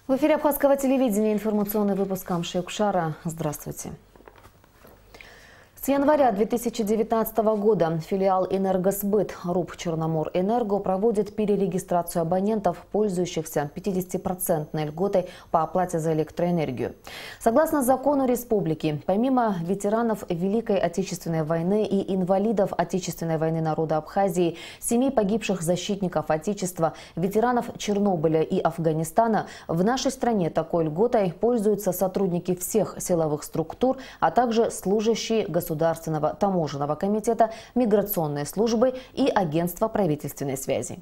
В эфире Абхазского телевидения информационный выпуск Амши-Кушара. Здравствуйте. С января 2019 года филиал «Энергосбыт» РУП «Черноморэнерго» проводит перерегистрацию абонентов, пользующихся 50% льготой по оплате за электроэнергию. Согласно закону республики, помимо ветеранов Великой Отечественной войны и инвалидов Отечественной войны народа Абхазии, семей погибших защитников Отечества, ветеранов Чернобыля и Афганистана, в нашей стране такой льготой пользуются сотрудники всех силовых структур, а также служащие Государственного таможенного комитета, миграционной службы и агентства правительственной связи.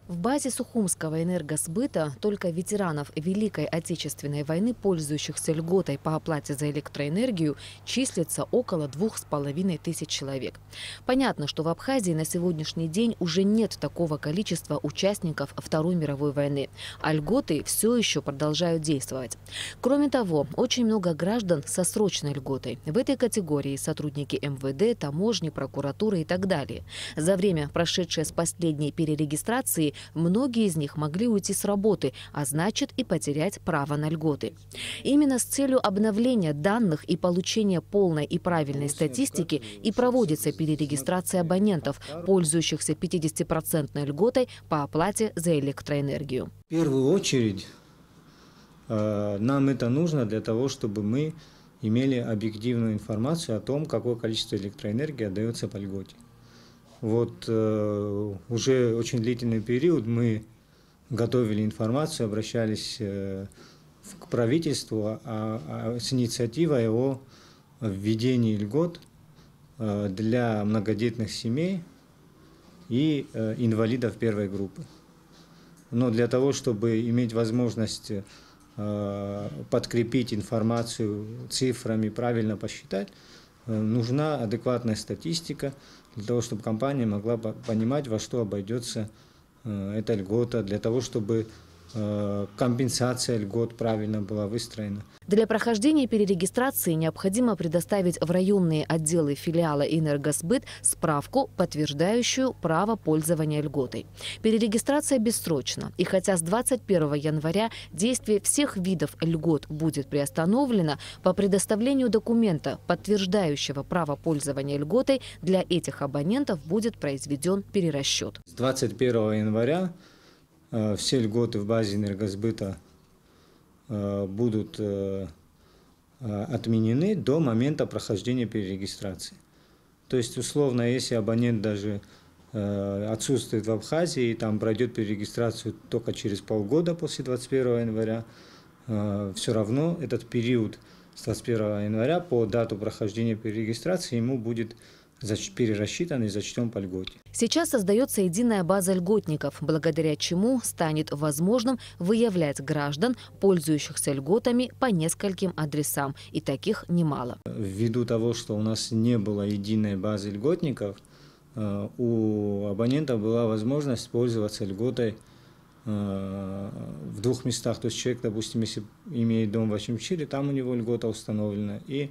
В базе Сухумского энергосбыта только ветеранов Великой Отечественной войны, пользующихся льготой по оплате за электроэнергию, числится около 2500 человек. Понятно, что в Абхазии на сегодняшний день уже нет такого количества участников Второй мировой войны, а льготы все еще продолжают действовать. Кроме того, очень много граждан со срочной льготой. В этой категории сотрудники МВД, таможни, прокуратуры и так далее. За время, прошедшее с последней перерегистрации, многие из них могли уйти с работы, а значит и потерять право на льготы. Именно с целью обновления данных и получения полной и правильной статистики и проводится перерегистрация абонентов, пользующихся 50% льготой по оплате за электроэнергию. В первую очередь нам это нужно для того, чтобы мы имели объективную информацию о том, какое количество электроэнергии отдается по льготе. Вот уже очень длительный период мы готовили информацию, обращались к правительству с инициативой о введении льгот для многодетных семей и инвалидов первой группы. Но для того, чтобы иметь возможность подкрепить информацию цифрами, правильно посчитать, нужна адекватная статистика, для того, чтобы компания могла понимать, во что обойдется эта льгота, для того, чтобы компенсация льгот правильно была выстроена. Для прохождения перерегистрации необходимо предоставить в районные отделы филиала «Энергосбыт» справку, подтверждающую право пользования льготой. Перерегистрация бессрочна, и хотя с 21 января действие всех видов льгот будет приостановлено, по предоставлению документа, подтверждающего право пользования льготой, для этих абонентов будет произведен перерасчет. С 21 января все льготы в базе энергосбыта будут отменены до момента прохождения перерегистрации. То есть, условно, если абонент даже отсутствует в Абхазии и там пройдет перерегистрацию только через полгода после 21 января, все равно этот период с 21 января по дату прохождения перерегистрации ему будет перерасчитан и зачтен по льготе. Сейчас создается единая база льготников, благодаря чему станет возможным выявлять граждан, пользующихся льготами по нескольким адресам, и таких немало. Ввиду того, что у нас не было единой базы льготников, у абонентов была возможность пользоваться льготой в двух местах. То есть человек, допустим, если имеет дом в Ачимчире, там у него льгота установлена, и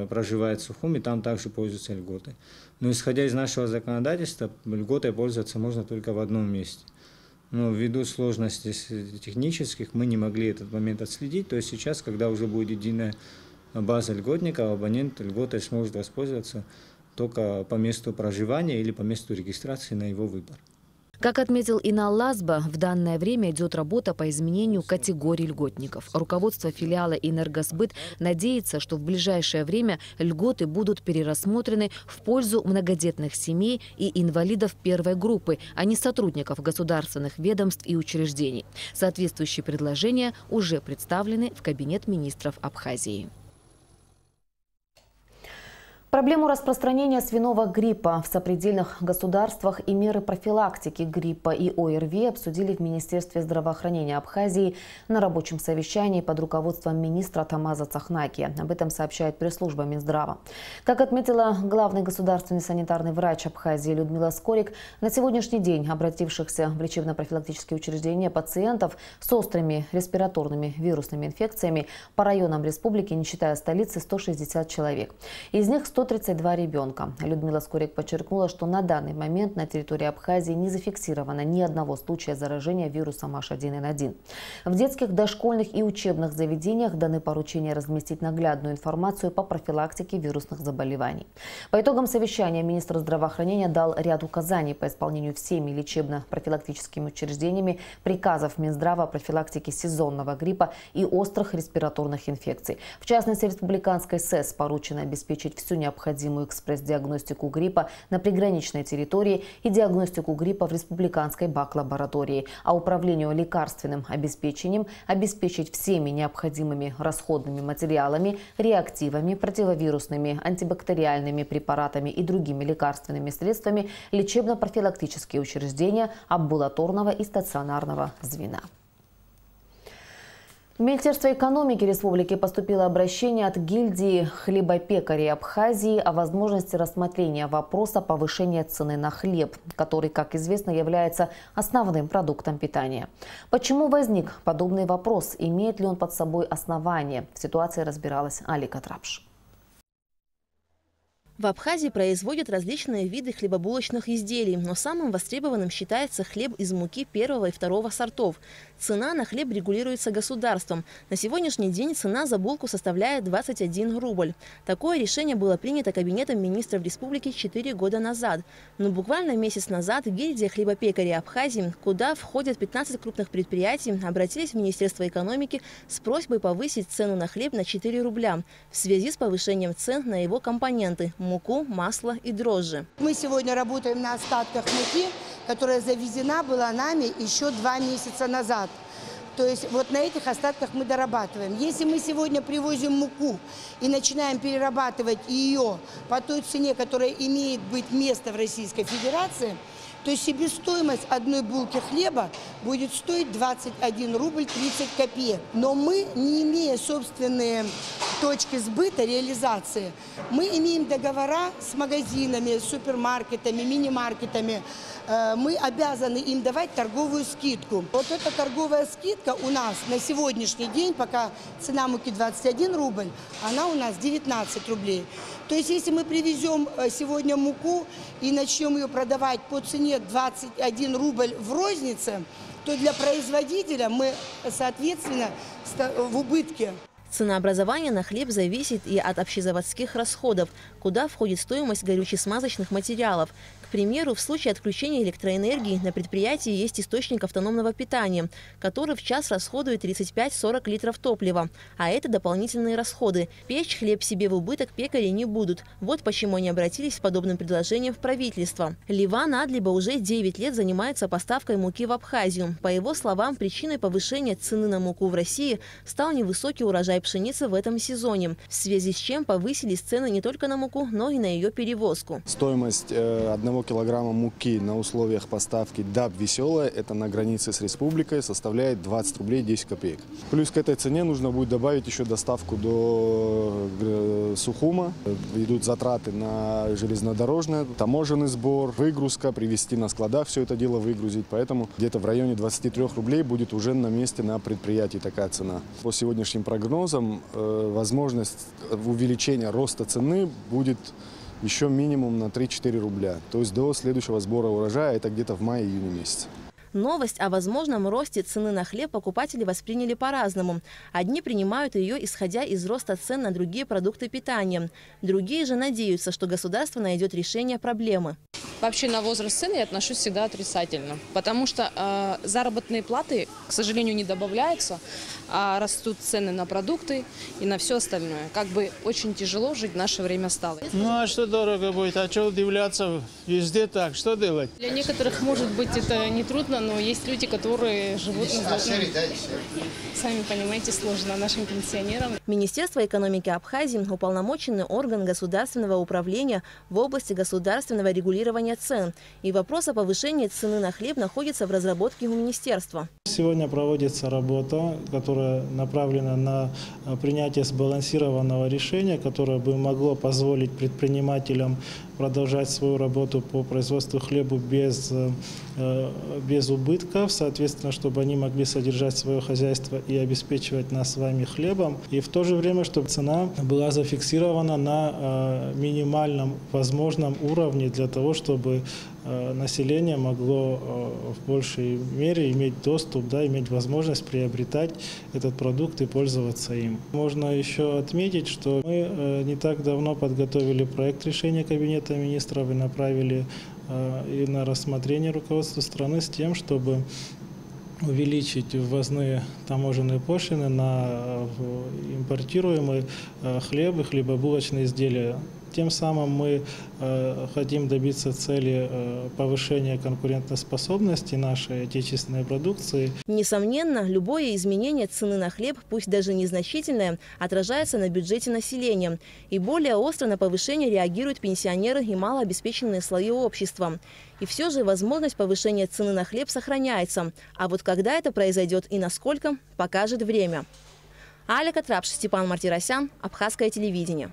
проживает в Сухуми, там также пользуются льготой. Но исходя из нашего законодательства, льготой пользоваться можно только в одном месте. Но ввиду сложностей технических мы не могли этот момент отследить. То есть сейчас, когда уже будет единая база льготников, абонент льготой сможет воспользоваться только по месту проживания или по месту регистрации на его выбор. Как отметил Инал Лазба, в данное время идет работа по изменению категорий льготников. Руководство филиала «Энергосбыт» надеется, что в ближайшее время льготы будут перерассмотрены в пользу многодетных семей и инвалидов первой группы, а не сотрудников государственных ведомств и учреждений. Соответствующие предложения уже представлены в Кабинет министров Абхазии. Проблему распространения свиного гриппа в сопредельных государствах и меры профилактики гриппа и ОРВИ обсудили в Министерстве здравоохранения Абхазии на рабочем совещании под руководством министра Тамаза Цахнаки. Об этом сообщает пресс-служба Минздрава. Как отметила главный государственный санитарный врач Абхазии Людмила Скорик, на сегодняшний день обратившихся в лечебно-профилактические учреждения пациентов с острыми респираторными вирусными инфекциями по районам республики, не считая столицы, 160 человек. Из них 100 132 ребенка. Людмила Скорик подчеркнула, что на данный момент на территории Абхазии не зафиксировано ни одного случая заражения вирусом H1N1. В детских, дошкольных и учебных заведениях даны поручения разместить наглядную информацию по профилактике вирусных заболеваний. По итогам совещания министр здравоохранения дал ряд указаний по исполнению всеми лечебно-профилактическими учреждениями приказов Минздрава о профилактике сезонного гриппа и острых респираторных инфекций. В частности, республиканской СЭС поручено обеспечить всю необходимую экспресс-диагностику гриппа на приграничной территории и диагностику гриппа в республиканской бак-лаборатории, а управлению лекарственным обеспечением обеспечить всеми необходимыми расходными материалами, реактивами, противовирусными, антибактериальными препаратами и другими лекарственными средствами лечебно-профилактические учреждения амбулаторного и стационарного звена. В Министерство экономики республики поступило обращение от гильдии хлебопекарей Абхазии о возможности рассмотрения вопроса повышения цены на хлеб, который, как известно, является основным продуктом питания. Почему возник подобный вопрос? Имеет ли он под собой основание? В ситуации разбиралась Алика Трапш. В Абхазии производят различные виды хлебобулочных изделий, но самым востребованным считается хлеб из муки первого и второго сортов. Цена на хлеб регулируется государством. На сегодняшний день цена за булку составляет 21 рубль. Такое решение было принято Кабинетом министров республики 4 года назад. Но буквально месяц назад гильдия хлебопекарей Абхазии, куда входят 15 крупных предприятий, обратились в Министерство экономики с просьбой повысить цену на хлеб на 4 рубля в связи с повышением цен на его компоненты – муку, масло и дрожжи. Мы сегодня работаем на остатках муки, которая завезена была нами еще 2 месяца назад. То есть вот на этих остатках мы дорабатываем. Если мы сегодня привозим муку и начинаем перерабатывать ее по той цене, которая имеет быть место в Российской Федерации, то себестоимость одной булки хлеба будет стоить 21 рубль 30 копеек. Но мы, не имея собственные точки сбыта, реализации, мы имеем договора с магазинами, с супермаркетами, мини-маркетами. Мы обязаны им давать торговую скидку. Вот эта торговая скидка у нас на сегодняшний день, пока цена муки 21 рубль, она у нас 19 рублей. То есть если мы привезем сегодня муку и начнем ее продавать по цене 21 рубль в рознице, то для производителя мы, соответственно, в убытке. Ценообразование на хлеб зависит и от общезаводских расходов, куда входит стоимость горюче-смазочных материалов. К примеру, в случае отключения электроэнергии на предприятии есть источник автономного питания, который в час расходует 35-40 литров топлива. А это дополнительные расходы. Печь хлеб себе в убыток пекари не будут. Вот почему они обратились с подобным предложением в правительство. Ливан Адлиба уже 9 лет занимается поставкой муки в Абхазию. По его словам, причиной повышения цены на муку в России стал невысокий урожай пшеницы в этом сезоне, в связи с чем повысились цены не только на муку, но и на ее перевозку. Стоимость 1 килограмма муки на условиях поставки ДАБ «Веселая», это на границе с республикой, составляет 20 рублей 10 копеек. Плюс к этой цене нужно будет добавить еще доставку до Сухума. Идут затраты на железнодорожное, таможенный сбор, выгрузка, привезти на складах все это дело выгрузить. Поэтому где-то в районе 23 рублей будет уже на месте на предприятии такая цена. По сегодняшним прогнозам возможность увеличения роста цены будет еще минимум на 3-4 рубля. То есть до следующего сбора урожая, это где-то в мае-июне месяце. Новость о возможном росте цены на хлеб покупатели восприняли по-разному. Одни принимают ее, исходя из роста цен на другие продукты питания. Другие же надеются, что государство найдет решение проблемы. Вообще на возраст цен я отношусь всегда отрицательно, потому что заработные платы, к сожалению, не добавляются, а растут цены на продукты и на все остальное. Как бы очень тяжело жить в наше время стало. Ну а что дорого будет? А что удивляться? Везде так. Что делать? Для некоторых, может быть, это не трудно, но есть люди, которые живут на сами понимаете, сложно нашим пенсионерам. Министерство экономики Абхазии – уполномоченный орган государственного управления в области государственного регулирования цен. И вопрос о повышении цены на хлеб находится в разработке у министерства. Сегодня проводится работа, которая направлена на принятие сбалансированного решения, которое бы могло позволить предпринимателям продолжать свою работу по производству хлеба без убытков, соответственно, чтобы они могли содержать свое хозяйство и обеспечивать нас с вами хлебом. И в то же время, чтобы цена была зафиксирована на минимальном возможном уровне для того, чтобы население могло в большей мере иметь доступ, иметь возможность приобретать этот продукт и пользоваться им. Можно еще отметить, что мы не так давно подготовили проект решения Кабинета министров и направили и на рассмотрение руководства страны с тем, чтобы увеличить ввозные таможенные пошлины на импортируемый хлеб и хлебобулочные изделия. Тем самым мы хотим добиться цели повышения конкурентоспособности нашей отечественной продукции. Несомненно, любое изменение цены на хлеб, пусть даже незначительное, отражается на бюджете населения. И более остро на повышение реагируют пенсионеры и малообеспеченные слои общества. И все же возможность повышения цены на хлеб сохраняется. А вот когда это произойдет и насколько, покажет время. Аля Катрапш, Степан Мартиросян, Абхазское телевидение.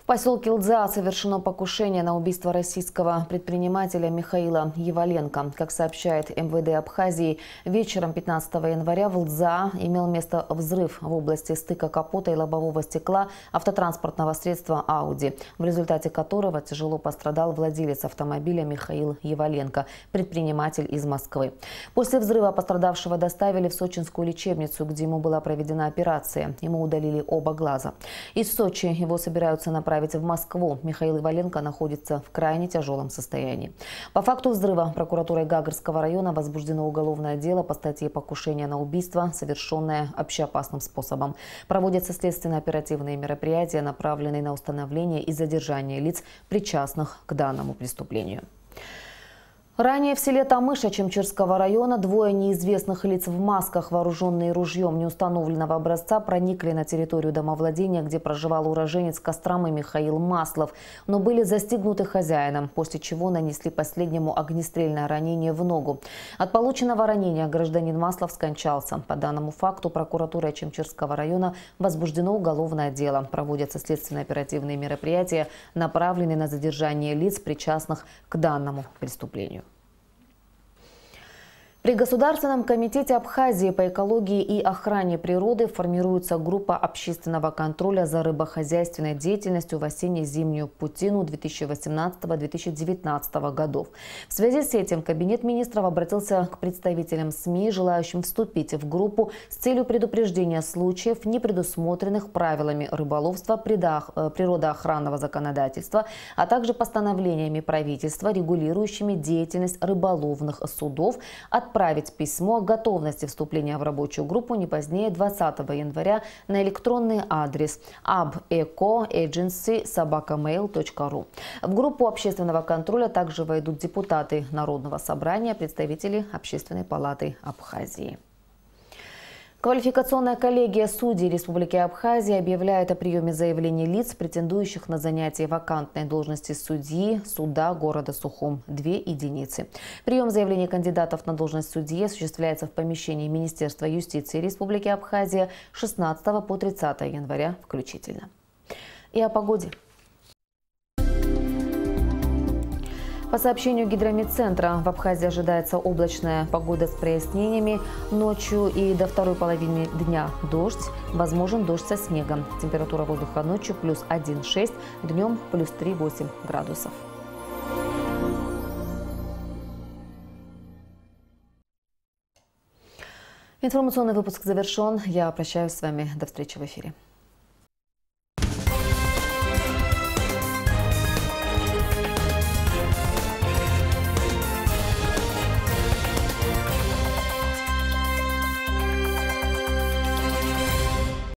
В поселке Лдза совершено покушение на убийство российского предпринимателя Михаила Еваленко. Как сообщает МВД Абхазии, вечером 15 января в Лдза имел место взрыв в области стыка капота и лобового стекла автотранспортного средства «Ауди», в результате которого тяжело пострадал владелец автомобиля Михаил Еваленко, предприниматель из Москвы. После взрыва пострадавшего доставили в сочинскую лечебницу, где ему была проведена операция. Ему удалили оба глаза. Из Сочи его собираются направить в Москву. Михаил Еваленко находится в крайне тяжелом состоянии. По факту взрыва прокуратурой Гагарского района возбуждено уголовное дело по статье «Покушение на убийство, совершенное общеопасным способом». Проводятся следственно-оперативные мероприятия, направленные на установление и задержание лиц, причастных к данному преступлению. Ранее в селе Тамыша Чемчирского района двое неизвестных лиц в масках, вооруженные ружьем неустановленного образца, проникли на территорию домовладения, где проживал уроженец Костромы Михаил Маслов, но были застигнуты хозяином, после чего нанесли последнему огнестрельное ранение в ногу. От полученного ранения гражданин Маслов скончался. По данному факту прокуратурой Чемчирского района возбуждено уголовное дело. Проводятся следственно-оперативные мероприятия, направленные на задержание лиц, причастных к данному преступлению. При Государственном комитете Абхазии по экологии и охране природы формируется группа общественного контроля за рыбохозяйственной деятельностью в осенне-зимнюю путину 2018-2019 годов. В связи с этим Кабинет министров обратился к представителям СМИ, желающим вступить в группу с целью предупреждения случаев, не предусмотренных правилами рыболовства, природоохранного законодательства, а также постановлениями правительства, регулирующими деятельность рыболовных судов, отправить письмо о готовности вступления в рабочую группу не позднее 20 января на электронный адрес abecoagency@mail.ru. В группу общественного контроля также войдут депутаты Народного собрания, представители Общественной палаты Абхазии. Квалификационная коллегия судей Республики Абхазия объявляет о приеме заявлений лиц, претендующих на занятие вакантной должности судьи суда города Сухум – 2 единицы. Прием заявлений кандидатов на должность судьи осуществляется в помещении Министерства юстиции Республики Абхазия 16 по 30 января включительно. И о погоде. По сообщению Гидромедцентра, в Абхазии ожидается облачная погода с прояснениями. Ночью и до второй половины дня дождь. Возможен дождь со снегом. Температура воздуха ночью плюс 1,6, днем плюс 3,8 градусов. Информационный выпуск завершен. Я прощаюсь с вами. До встречи в эфире.